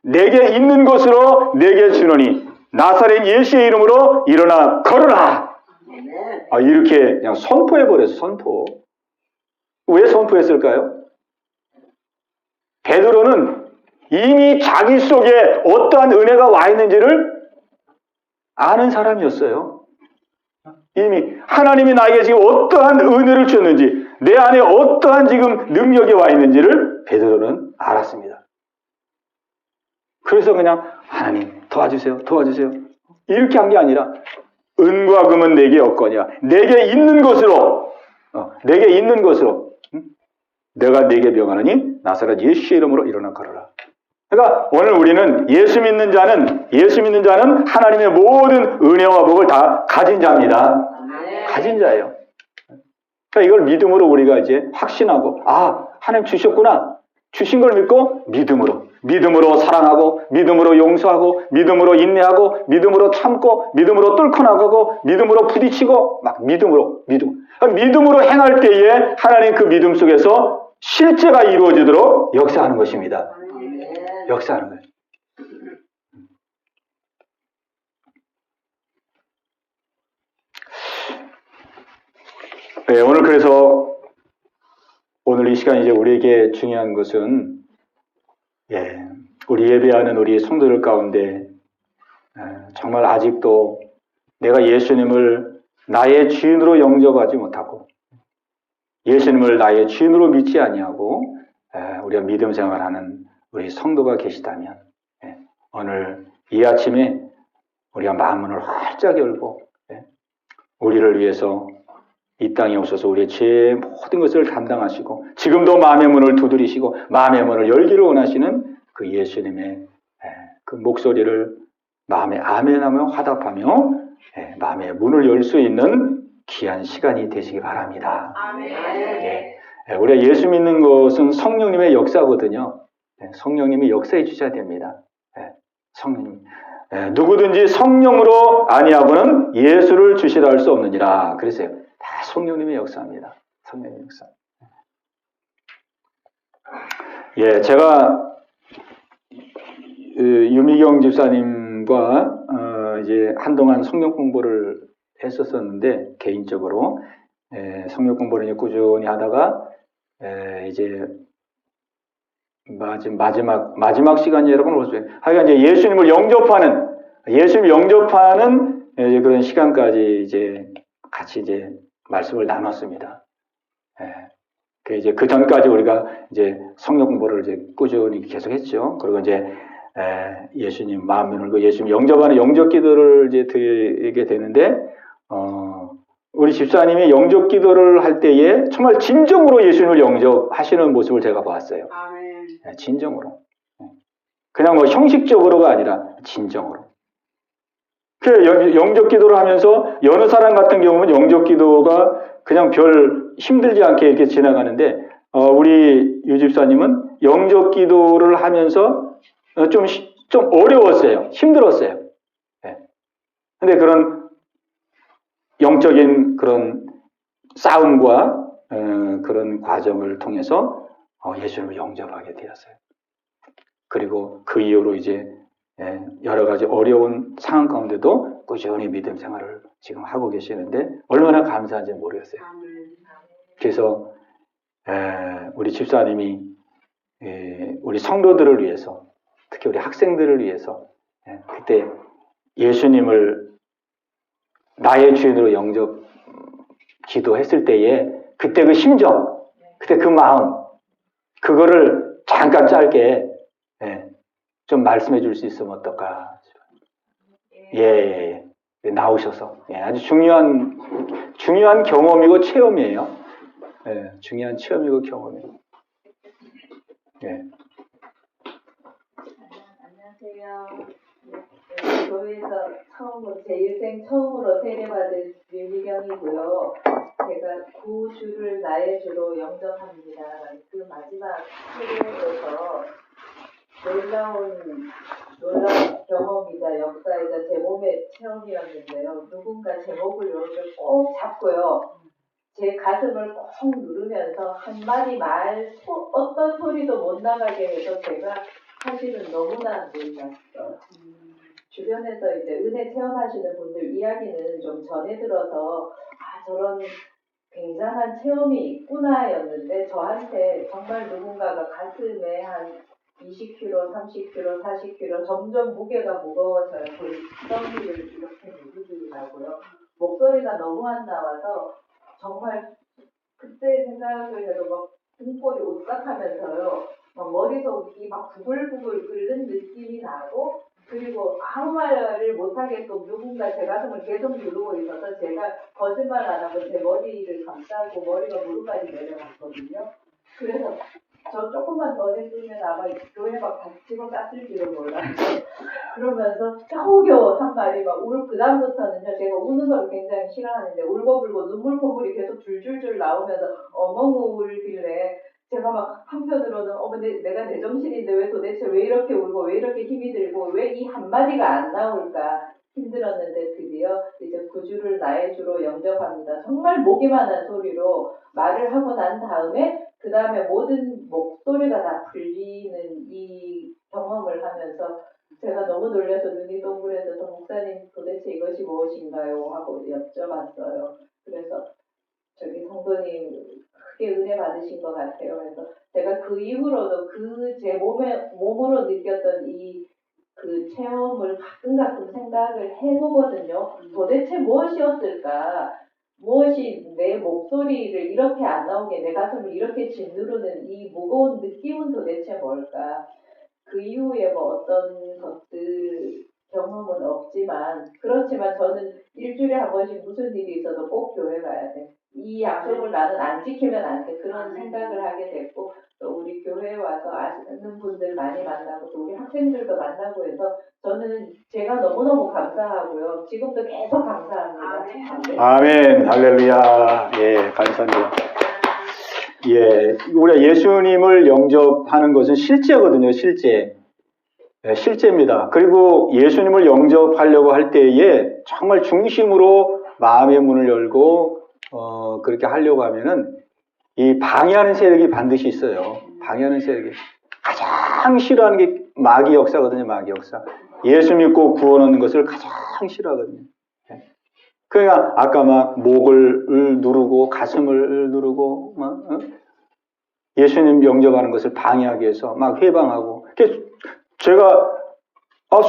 내게 있는 것으로 내게 주노니 나사렛 예수의 이름으로 일어나 걸어라. 이렇게 그냥 선포해버렸어요. 선포. 왜 선포했을까요? 베드로는 이미 자기 속에 어떠한 은혜가 와 있는지를 아는 사람이었어요. 이미 하나님이 나에게 지금 어떠한 은혜를 주셨는지 내 안에 어떠한 지금 능력이 와 있는지를 베드로는 알았습니다. 그래서 그냥 하나님 도와주세요. 이렇게 한 게 아니라 은과 금은 내게 없거니와 내게 있는 것으로 내가 내게 명하노니 나사렛 예수의 이름으로 일어나 걸어라. 그러니까 오늘 우리는 예수 믿는 자는 하나님의 모든 은혜와 복을 다 가진 자입니다. 가진 자예요. 그러니까 이걸 믿음으로 우리가 이제 확신하고 하나님 주셨구나. 주신 걸 믿고 믿음으로 사랑하고 믿음으로 용서하고 믿음으로 인내하고 믿음으로 참고 믿음으로 뚫고 나가고 믿음으로 부딪히고 막 믿음으로 행할 때에 하나님 그 믿음 속에서 실제가 이루어지도록 역사하는 것입니다. 역사하는 거예요. 네, 오늘 그래서 오늘 이 시간 이제 우리에게 중요한 것은 우리 예배하는 우리 성도들 가운데 정말 아직도 내가 예수님을 나의 주인으로 영접하지 못하고 예수님을 나의 주인으로 믿지 아니하고 우리가 믿음 생활하는 우리 성도가 계시다면 오늘 이 아침에 우리가 마음문을 활짝 열고 우리를 위해서 이 땅에 오셔서 우리의 죄의 모든 것을 담당하시고 지금도 마음의 문을 두드리시고 마음의 문을 열기를 원하시는 그 예수님의 그 목소리를 마음에 아멘하며 화답하며 마음의 문을 열 수 있는 귀한 시간이 되시기 바랍니다. 아멘. 우리가 예수 믿는 것은 성령님의 역사거든요. 성령님이 역사해 주셔야 됩니다. 성령님. 누구든지 성령으로 아니하고는 예수를 주시라 할 수 없느니라. 그랬어요. 다 성령님의 역사입니다. 성령님의 역사. 제가 유미경 집사님과 이제 한동안 성경 공부를 했었었는데 개인적으로 성경 공부를 이제 꾸준히 하다가 이제 마지막 시간이 여러분 오셨어요. 하여간 이제 예수님을 영접하는 이제 그런 시간까지 이제 같이 이제 말씀을 나눴습니다. 이제 그 전까지 우리가 이제 성경 공부를 이제 꾸준히 계속했죠. 그리고 이제 예수님 마음 열고 예수님 영접하는 영접 기도를 이제 드리게 되는데 우리 집사님이 영접 기도를 할 때에 정말 진정으로 예수님을 영접하시는 모습을 제가 봤어요. 진정으로. 그냥 뭐 형식적으로가 아니라 진정으로. 영접 기도를 하면서 여느 사람 같은 경우는 영접 기도가 그냥 별 힘들지 않게 이렇게 지나가는데 우리 유 집사님은 영접 기도를 하면서 좀 어려웠어요. 힘들었어요. 네. 근데 그런 영적인 그런 싸움과 그런 과정을 통해서 예수님을 영접하게 되었어요. 그리고 그 이후로 이제 여러 가지 어려운 상황 가운데도 꾸준히 믿음 생활을 지금 하고 계시는데 얼마나 감사한지 모르겠어요. 그래서 우리 집사님이 우리 성도들을 위해서 특히 우리 학생들을 위해서 그때 예수님을 나의 주인으로 영접 기도했을 때에 그때 그 심정, 그때 그 마음 그거를 잠깐 짧게 좀 말씀해 줄 수 있으면 어떨까? 예. 나오셔서 아주 중요한 경험이고 체험이에요. 중요한 체험이고 경험이에요. 안녕하세요. 교회에서 제 일생 처음으로 세례받은 윤희경이고요. 제가 구주를 나의 주로 영접합니다. 그 마지막 세례에서 놀라운 경험이자 역사이자 제 몸의 체험이었는데요. 누군가 제 목을 이렇게 꼭 잡고요. 제 가슴을 꼭 누르면서 한마디 어떤 소리도 못 나가게 해서 제가 사실은 너무나 놀랐어요. 주변에서 이제 은혜 체험하시는 분들 이야기는 좀 전해 들어서 저런 굉장한 체험이 있구나였는데 저한테 정말 누군가가 가슴에 한 20kg, 30kg, 40kg 점점 무게가 무거워져요. 덩이를 이렇게 누르더라고요. 목소리가 너무 안 나와서 정말 그때 생각을 해도 막 등골이 오싹하면서요. 막 머릿속이 막 부글부글 끓는 느낌이 나고 그리고 아무 말을 못하게끔 누군가 제 가슴을 계속 누르고 있어서 제가 거짓말 안 하고 제 머리를 감싸고 머리가 무릎까지 내려갔거든요. 그래서 저 조금만 더 했으면 아마 교회 막 다치고 땄을지도 몰라요. 그러면서 겨우겨우 한 말이 그 다음부터는요, 제가 우는 걸 굉장히 싫어하는데 울고불고 눈물 콧물이 계속 줄줄줄 나오면서 엉엉 울길래 제가 막 한편으로는 내가 내 정신인데 왜 도대체 왜 이렇게 울고 왜 이렇게 힘이 들고 왜 이 한마디가 안 나올까 힘들었는데 드디어 이제 구주를 나의 주로 영접합니다. 정말 목이만한 소리로 말을 하고 난 다음에 그 다음에 모든 목소리가 다 풀리는 이 경험을 하면서 제가 너무 놀라서 눈이 동그래져서 목사님 도대체 이것이 무엇인가요? 하고 여쭤봤어요. 그래서 저기 성도님 크게 은혜 받으신 것 같아요. 그래서 제가 그 이후로도 제 몸으로 느꼈던 그 체험을 가끔 생각을 해보거든요. 도대체 무엇이었을까? 무엇이 내 목소리를 이렇게 안 나오게 내 가슴을 이렇게 짓누르는 이 무거운 느낌은 도대체 뭘까? 그 이후에 어떤 것들 경험은 없지만 그렇지만 저는 일주일에 한 번씩 무슨 일이 있어도 꼭 교회 가야 돼. 이 약속을 나는 안 지키면 안 돼. 그런 생각을 하게 됐고 또 우리 교회에 와서 아시는 분들 많이 만나고 또 우리 학생들도 만나고 해서 저는 제가 너무너무 감사하고요. 지금도 계속 감사합니다. 아멘. 할렐루야. 감사합니다. 우리가 예수님을 영접하는 것은 실제거든요. 실제입니다. 그리고 예수님을 영접하려고 할 때에 정말 중심으로 마음의 문을 열고 그렇게 하려고 하면은 이 방해하는 세력이 반드시 있어요. 방해하는 세력이 가장 싫어하는 게 마귀 역사거든요. 마귀 역사. 예수 믿고 구원 얻는 것을 가장 싫어하거든요. 그러니까 아까 목을 누르고 가슴을 누르고 예수님 영접하는 것을 방해하기 위해서 회방하고 제가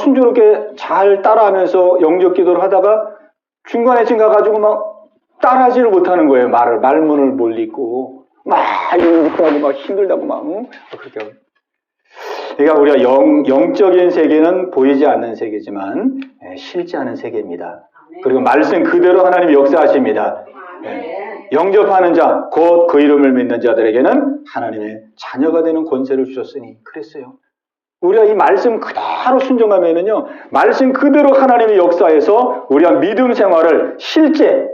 순조롭게 잘 따라하면서 영접 기도를 하다가 중간에 지금 가가지고 따라하지를 못하는 거예요. 말문을 못 잇고 이러고 힘들다고 그렇게 하고. 그러니까 우리가 영적인 세계는 보이지 않는 세계지만 실제하는 세계입니다. 그리고 말씀 그대로 하나님이 역사하십니다. 영접하는 자, 곧 그 이름을 믿는 자들에게는 하나님의 자녀가 되는 권세를 주셨으니 그랬어요. 우리가 이 말씀 그대로 순종하면은요, 말씀 그대로 하나님의 역사에서 우리가 믿음 생활을 실제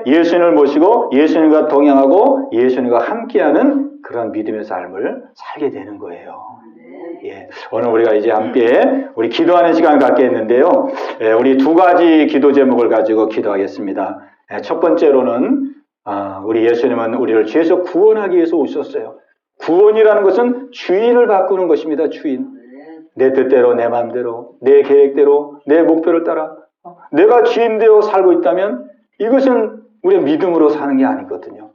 예수님을 모시고 예수님과 동행하고 예수님과 함께하는 그런 믿음의 삶을 살게 되는 거예요. 예, 오늘 우리가 이제 함께 우리 기도하는 시간을 갖게 했는데요. 예, 우리 두 가지 기도 제목을 가지고 기도하겠습니다. 예, 첫 번째로는 우리 예수님은 우리를 죄에서 구원하기 위해서 오셨어요. 구원이라는 것은 주인을 바꾸는 것입니다. 주인. 내 뜻대로, 내 마음대로, 내 계획대로, 내 목표를 따라 내가 주인되어 살고 있다면 이것은 우리의 믿음으로 사는 게 아니거든요.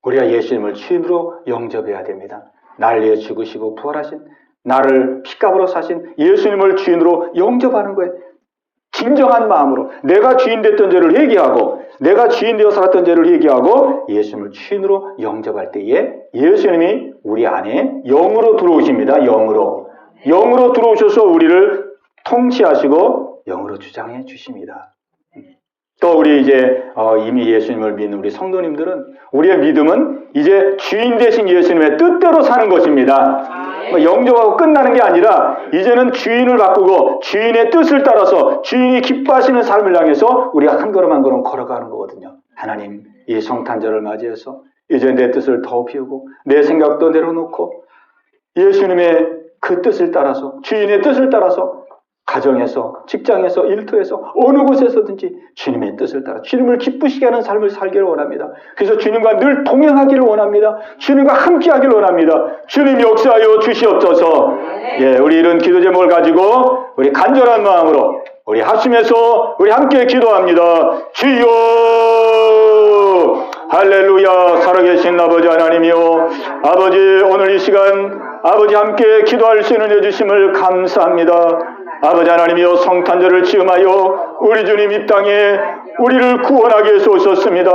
우리가 예수님을 주인으로 영접해야 됩니다. 날 위해 죽으시고 부활하신, 나를 핏값으로 사신 예수님을 주인으로 영접하는 거예요. 진정한 마음으로 내가 주인 됐던 죄를 회개하고 내가 주인 되어 살았던 죄를 회개하고 예수님을 주인으로 영접할 때에 예수님이 우리 안에 영으로 들어오십니다. 영으로 들어오셔서 우리를 통치하시고 영으로 주장해 주십니다. 또 우리 이제 이미 예수님을 믿는 우리 성도님들은 우리의 믿음은 이제 주인 되신 예수님의 뜻대로 사는 것입니다. 영접하고 끝나는 게 아니라 이제는 주인을 바꾸고 주인의 뜻을 따라서 주인이 기뻐하시는 삶을 향해서 우리가 한 걸음 한 걸음 걸어가는 거거든요. 하나님, 이 성탄절을 맞이해서 이제 내 뜻을 더 피우고 내 생각도 내려놓고 예수님의 그 뜻을 따라서 주인의 뜻을 따라서 가정에서, 직장에서, 일터에서, 어느 곳에서든지 주님의 뜻을 따라 주님을 기쁘시게 하는 삶을 살기를 원합니다. 그래서 주님과 늘 동행하기를 원합니다. 주님과 함께하기를 원합니다. 주님 역사하여 주시옵소서. 예, 우리 이런 기도 제목을 가지고 우리 간절한 마음으로 우리 합심해서 우리 함께 기도합니다. 주여, 할렐루야. 살아계신 아버지 하나님이요, 아버지 오늘 이 시간 아버지 함께 기도할 수 있는 해주심을 감사합니다. 아버지 하나님이여, 성탄절을 즈음하여 우리 주님 이 땅에 우리를 구원하기 위해서 오셨습니다.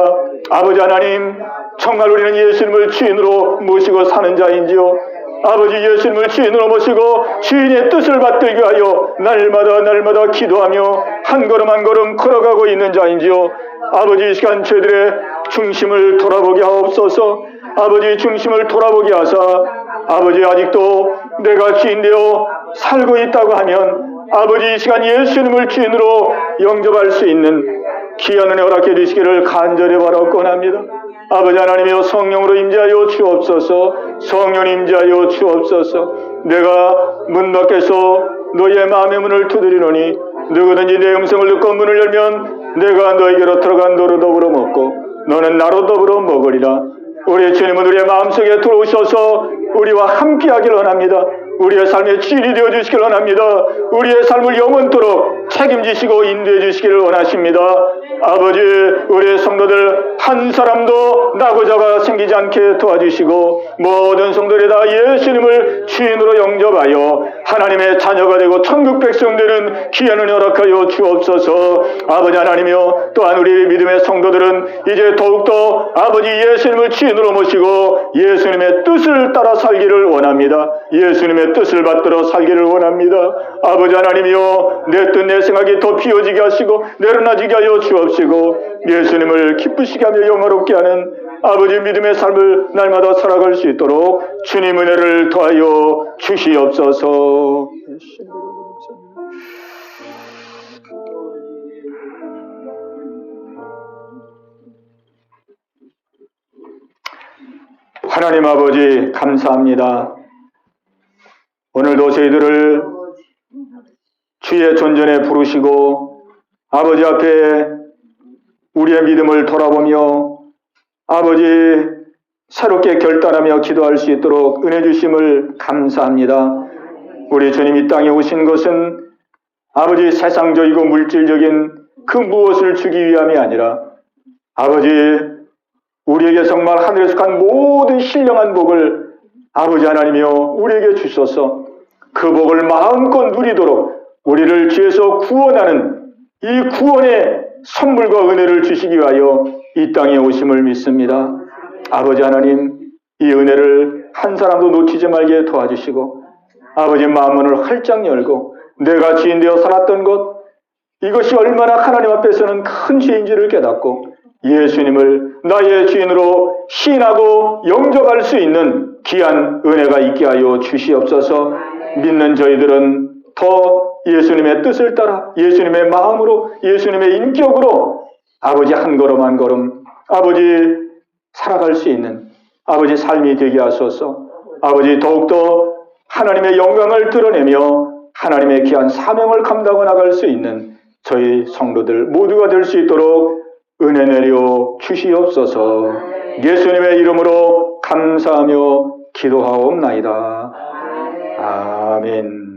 아버지 하나님, 정말 우리는 예수님을 주인으로 모시고 사는 자인지요, 아버지 예수님을 주인으로 모시고 주인의 뜻을 받들기 위하여 날마다 기도하며 한 걸음 한 걸음 걸어가고 있는 자인지요, 아버지 이 시간 저희들의 중심을 돌아보게 하옵소서. 아버지 중심을 돌아보게 하사 아버지 아직도 내가 주인되어 살고 있다고 하면 아버지 이 시간 예수님을 주인으로 영접할 수 있는 귀한 은혜 허락해 주시기를 간절히 바라고 원합니다. 아버지 하나님이여, 성령으로 임재하여 주옵소서. 성령 임재하여 주옵소서. 내가 문 밖에서 너희의 마음의 문을 두드리노니 누구든지 내 음성을 듣고 문을 열면 내가 너희에게로 들어간 너로 더불어 먹고 너는 나로 더불어 먹으리라. 우리 주님은 우리의 마음속에 들어오셔서 우리와 함께하기를 원합니다. 우리의 삶의 주인이 되어주시기를 원합니다. 우리의 삶을 영원토록 책임지시고 인도해 주시기를 원하십니다. 아버지, 우리의 성도들 한 사람도 낙오자가 생기지 않게 도와주시고 모든 성도들이 다 예수님을 주인으로 영접하여 하나님의 자녀가 되고 천국 백성 되는 귀한 은혜 허락하여 주옵소서. 아버지 하나님이여, 또한 우리 믿음의 성도들은 이제 더욱더 아버지 예수님을 주인으로 모시고 예수님의 뜻을 따라 살기를 원합니다. 예수님의 뜻을 받들어 살기를 원합니다. 아버지 하나님이여, 내 뜻 내 생각이 더 피어지게 하시고 내려놔지게 하여 주옵시고 예수님을 기쁘시게 하며 영화롭게 하는 아버지 믿음의 삶을 날마다 살아갈 수 있도록 주님 은혜를 더하여 주시옵소서. 하나님 아버지, 감사합니다. 오늘도 저희들을 주의 존전에 부르시고 아버지 앞에 우리의 믿음을 돌아보며 아버지 새롭게 결단하며 기도할 수 있도록 은혜 주심을 감사합니다. 우리 주님 이 땅에 오신 것은 아버지 세상적이고 물질적인 그 무엇을 주기 위함이 아니라 아버지 우리에게 정말 하늘에 속한 모든 신령한 복을 아버지 하나님이여 우리에게 주셔서 그 복을 마음껏 누리도록 우리를 죄에서 구원하는 이 구원의 선물과 은혜를 주시기 위하여 이 땅에 오심을 믿습니다. 아버지 하나님, 이 은혜를 한 사람도 놓치지 말게 도와주시고 아버지 마음문을 활짝 열고 내가 주인 되어 살았던 것, 이것이 얼마나 하나님 앞에서는 큰 죄인지를 깨닫고 예수님을 나의 주인으로 시인하고 영접할 수 있는 귀한 은혜가 있게 하여 주시옵소서. 믿는 저희들은 더 예수님의 뜻을 따라 예수님의 마음으로 예수님의 인격으로 아버지 한 걸음 한 걸음 아버지 살아갈 수 있는 아버지 삶이 되게 하소서. 아버지 더욱더 하나님의 영광을 드러내며 하나님의 귀한 사명을 감당해 나갈 수 있는 저희 성도들 모두가 될 수 있도록 은혜 내려 주시옵소서. 예수님의 이름으로 감사하며 기도하옵나이다. 아멘.